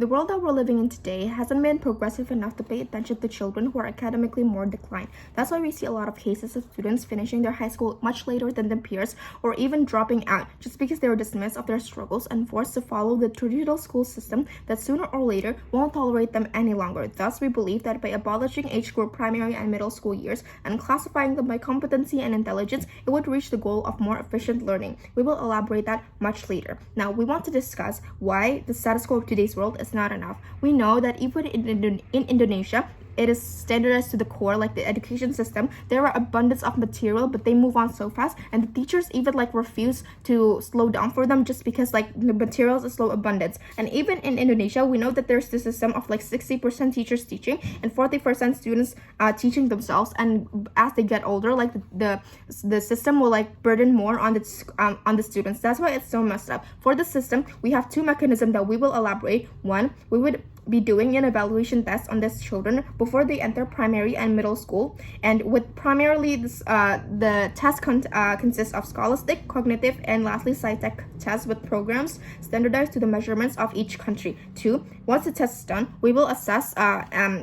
The world that we're living in today hasn't been progressive enough to pay attention to children who are academically more declined. That's why we see a lot of cases of students finishing their high school much later than their peers, or even dropping out just because they were dismissed of their struggles and forced to follow the traditional school system that sooner or later won't tolerate them any longer. Thus, we believe that by abolishing age group primary and middle school years and classifying them by competency and intelligence, it would reach the goal of more efficient learning. We will elaborate that much later. Now, we want to discuss why the status quo of today's world is not enough. We know that even in Indonesia, it is standardized to the core, like the education system. There are abundance of material, but they move on so fast, and the teachers even refuse to slow down for them just because the materials is slow abundance. And even in Indonesia, we know that there's this system of 60% teachers teaching and 40% students teaching themselves. And as they get older, the system will burden more on the students. That's why it's so messed up. For the system, we have two mechanisms that we will elaborate. One, we would be doing an evaluation test on these children before they enter primary and middle school, and with primarily the test consists of scholastic, cognitive, and lastly sci-tech tests with programs standardized to the measurements of each country. Two, once the test is done, we will assess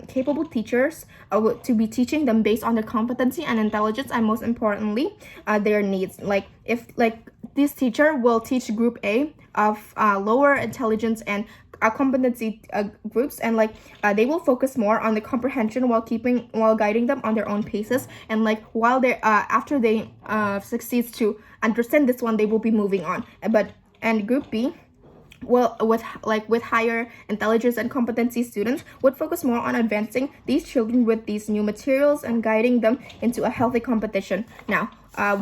capable teachers to be teaching them based on their competency and intelligence, and most importantly their needs. If this teacher will teach group A of lower intelligence and competency groups, and they will focus more on the comprehension while guiding them on their own paces, and while they after they succeeds to understand this one, they will be moving on. And group B, well, with higher intelligence and competency students, would focus more on advancing these children with these new materials and guiding them into a healthy competition. Now,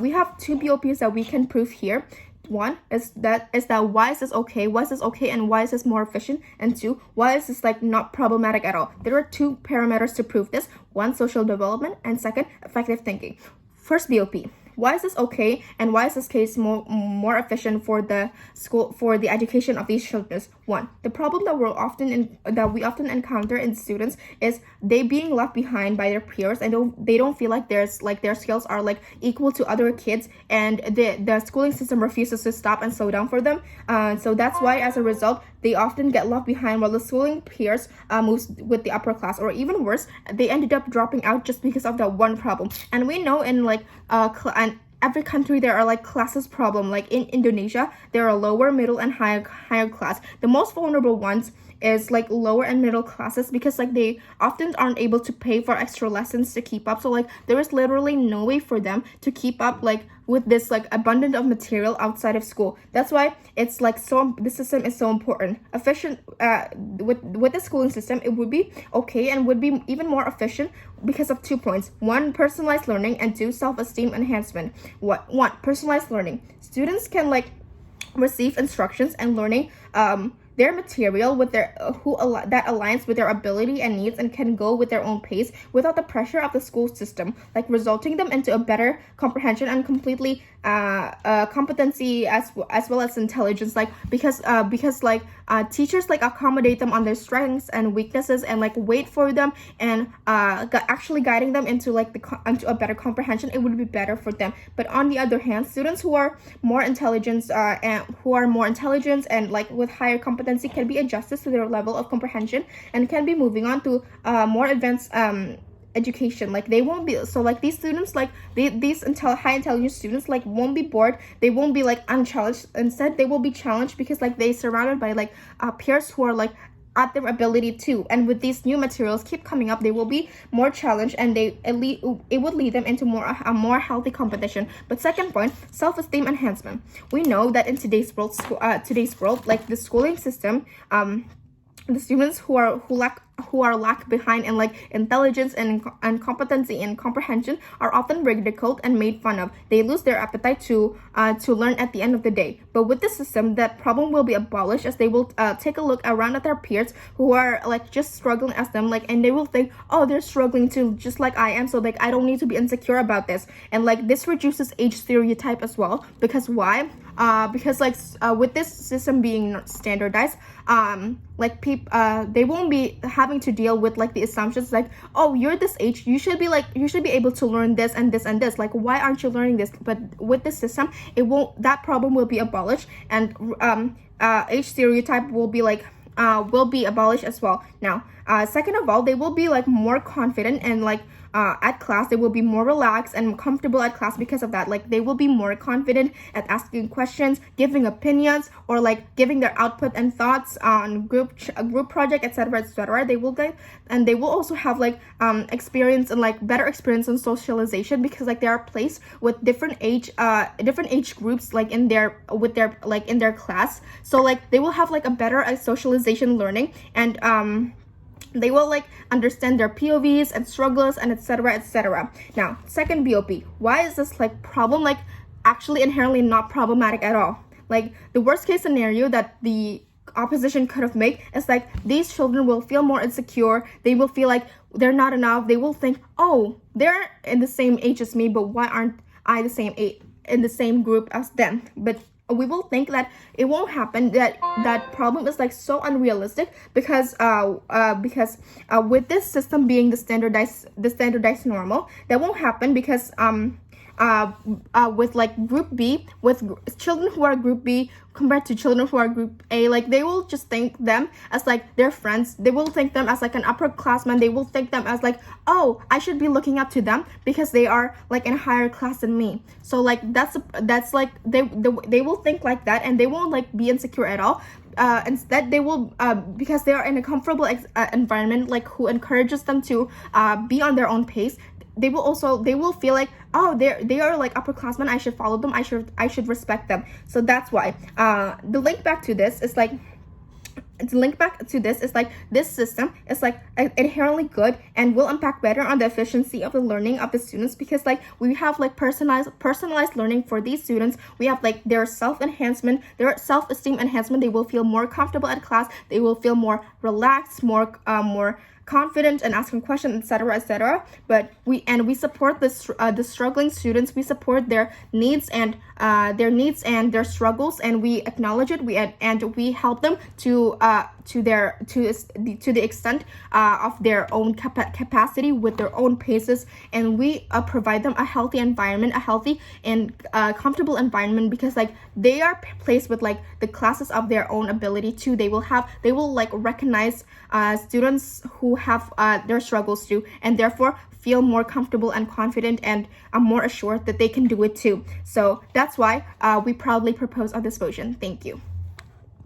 we have two BOPs that we can prove here. One is that why is this okay? Why is this okay, and why is this more efficient? And two, why is this not problematic at all? There are two parameters to prove this. One, social development, and second, effective thinking. First BOP. Why is this okay, and why is this case more efficient for the school, for the education of these children? One, the problem that we often encounter in students is they being left behind by their peers, and they don't feel like their skills are equal to other kids, and the schooling system refuses to stop and slow down for them. So that's why, as a result, they often get left behind while the schooling peers moves with the upper class, or even worse, they ended up dropping out just because of that one problem. And we know in and every country there are classes problem. In Indonesia, there are lower, middle, and higher class. The most vulnerable ones is lower and middle classes, because they often aren't able to pay for extra lessons to keep up. So there is literally no way for them to keep up with this abundance of material outside of school. That's why it's the system is so important. Efficient with the schooling system, it would be okay and would be even more efficient because of 2 points. One, personalized learning, and two, self-esteem enhancement. One, personalized learning. Students can receive instructions and learning their material with their that aligns with their ability and needs, and can go with their own pace without the pressure of the school system, resulting them into a better comprehension and completely competency as well as intelligence. Because teachers accommodate them on their strengths and weaknesses, and wait for them, and actually guiding them into into a better comprehension. It would be better for them. But on the other hand, students who are more intelligent and with higher competency can be adjusted to their level of comprehension and can be moving on to more advanced education. They won't be these students, these high intelligence students won't be bored. They won't be unchallenged. Instead, they will be challenged because they surrounded by peers who are at their ability too. And with these new materials keep coming up, they will be more challenged, and it would lead them into a more healthy competition. But second point, self-esteem enhancement. We know that in today's world, the schooling system, the students who are lack behind in intelligence and competency and comprehension are often ridiculed and made fun of. They lose their appetite to learn at the end of the day. But with this system, that problem will be abolished, as they will take a look around at their peers who are just struggling as them, and they will think, oh, they're struggling too, just like I am, so I don't need to be insecure about this. And this reduces age stereotype as well. Because why? Because with this system being standardized, they won't be having to deal with the assumptions oh, you're this age, you should be able to learn this and this and this. Why aren't you learning this? But with this system, that problem will be abolished, and age stereotype will be will be abolished as well. Now, second of all, they will be like more confident and like at class. They will be more relaxed and comfortable at class because of that. Like they will be more confident at asking questions, giving opinions, or like giving their output and thoughts on group project, etc., etc. They will get, and they will also have like experience and like better experience in socialization, because like they are placed with different age groups like in their class. So like they will have like a better socialization learning, and they will like understand their POVs and struggles and etc., etc. Now, second BOP, why is this like problem like actually inherently not problematic at all? Like the worst case scenario that the opposition could have made is like these children will feel more insecure. They will feel like they're not enough. They will think, oh, they're in the same age as me, but why aren't I the same age in the same group as them? But we will think that it won't happen, that problem is like so unrealistic, because with this system being the standardized normal, that won't happen, because with like group B, with children who are group B compared to children who are group A, like they will just think them as like their friends. They will think them as like an upperclassman. They will think them as like, oh, I should be looking up to them because they are like in a higher class than me. So like that's like they will think like that, and they won't like be insecure at all. Instead, they will because they are in a comfortable environment, like who encourages them to be on their own pace. They will feel like, oh, they are like upperclassmen, I should follow them, I should respect them. So that's why the link back to this is like this system is like inherently good and will impact better on the efficiency of the learning of the students, because like we have like personalized learning for these students. We have like their self-esteem enhancement. They will feel more comfortable at class. They will feel more relaxed, more confident and asking questions, etc., etc. But we support the struggling students. We support their needs and their struggles, and we acknowledge it. We help them to the extent of their own capacity, with their own paces, and we provide them a healthy environment, a healthy and comfortable environment, because like they are placed with like the classes of their own ability too. They will like recognize students who have their struggles too, and therefore feel more comfortable and confident and more assured that they can do it too. So that's why we proudly propose on this motion. Thank you.